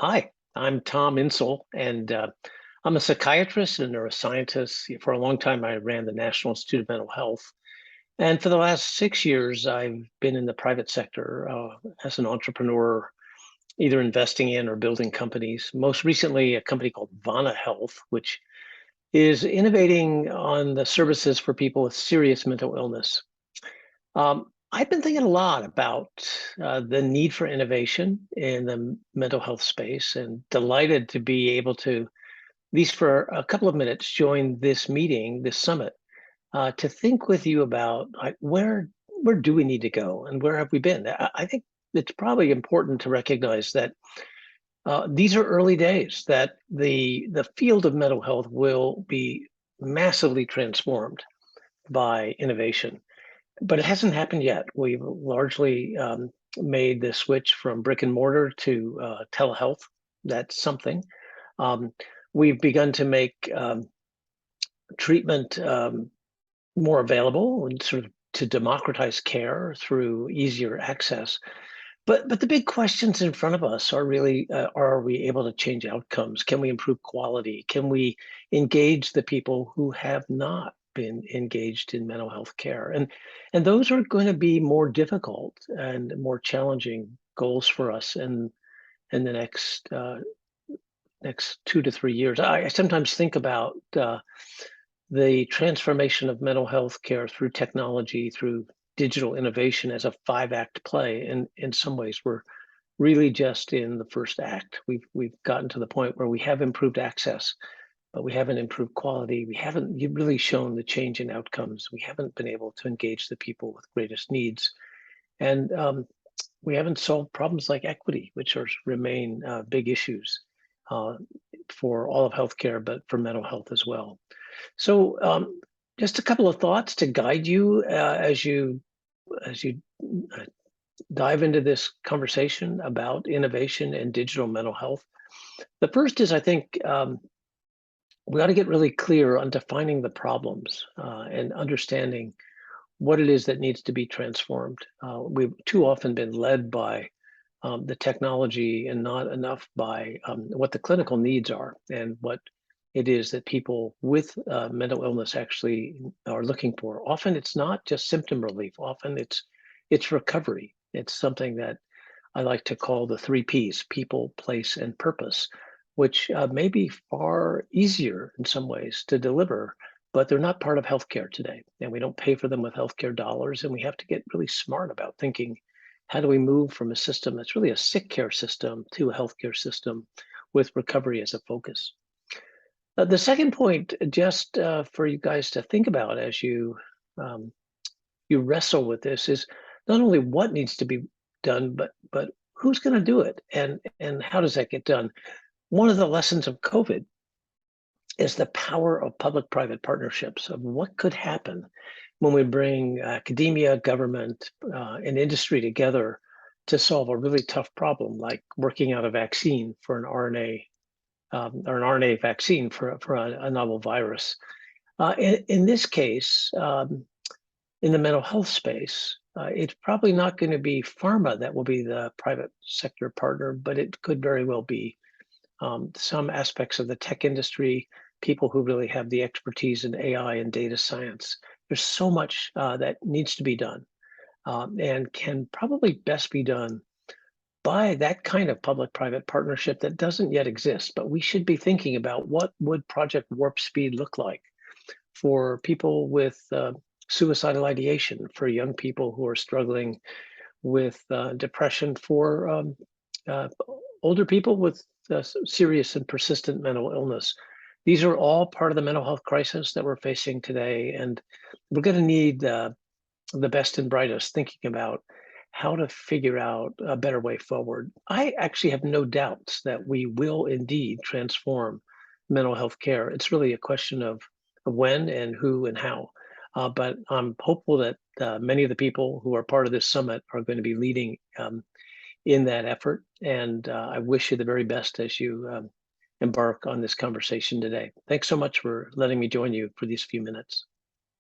Hi, I'm Tom Insel, and I'm a psychiatrist and neuroscientist. For a long time, I ran the National Institute of Mental Health. And for the last 6 years, I've been in the private sector as an entrepreneur, either investing in or building companies. Most recently, a company called Vana Health, which is innovating on the services for people with serious mental illness. I've been thinking a lot about the need for innovation in the mental health space and delighted to be able to, at least for a couple of minutes, join this meeting, this summit, to think with you about like, where do we need to go and where have we been? I think it's probably important to recognize that these are early days, that the field of mental health will be massively transformed by innovation, but it hasn't happened yet. We've largely made the switch from brick and mortar to telehealth. That's something. Um, we've begun to make treatment more available and sort of to democratize care through easier access. But the big questions in front of us are really, are we able to change outcomes? Can we improve quality? Can we engage the people who have not been engaged in mental health care? And those are going to be more difficult and more challenging goals for us in the next 2 to 3 years. I sometimes think about the transformation of mental health care through technology, through digital innovation as a five-act play. And in some ways, we're really just in the first act. We've gotten to the point where we have improved access, but we haven't improved quality. We haven't really shown the change in outcomes. We haven't been able to engage the people with greatest needs. And we haven't solved problems like equity, which remain big issues uh, for all of healthcare, but for mental health as well. So, just a couple of thoughts to guide you as you uh, dive into this conversation about innovation and digital mental health. The first is, I think, we ought to get really clear on defining the problems and understanding what it is that needs to be transformed. We've too often been led by the technology and not enough by what the clinical needs are and what it is that people with mental illness actually are looking for. Often it's not just symptom relief. Often it's recovery. It's something that I like to call the three Ps: people, place, and purpose, which may be far easier in some ways to deliver, but they're not part of healthcare today. And we don't pay for them with healthcare dollars. And we have to get really smart about thinking, how do we move from a system that's really a sick care system to a healthcare system with recovery as a focus? The second point, just for you guys to think about as um, you wrestle with this, is not only what needs to be done, but who's going to do it, and how does that get done? One of the lessons of COVID is the power of public-private partnerships, of what could happen when we bring academia, government, and industry together to solve a really tough problem, like working out a vaccine for an RNA or an RNA vaccine for a novel virus. In this case, in the mental health space, it's probably not going to be pharma that will be the private sector partner, but it could very well be some aspects of the tech industry, people who really have the expertise in AI and data science. There's so much that needs to be done and can probably best be done by that kind of public-private partnership that doesn't yet exist. But we should be thinking about what would Project Warp Speed look like for people with suicidal ideation, for young people who are struggling with depression, for uh, older people with serious and persistent mental illness. These are all part of the mental health crisis that we're facing today, and we're going to need the best and brightest thinking about how to figure out a better way forward. I actually have no doubts that we will indeed transform mental health care. It's really a question of when and who and how. But I'm hopeful that many of the people who are part of this summit are going to be leading in that effort. And I wish you the very best as you embark on this conversation today. Thanks so much for letting me join you for these few minutes.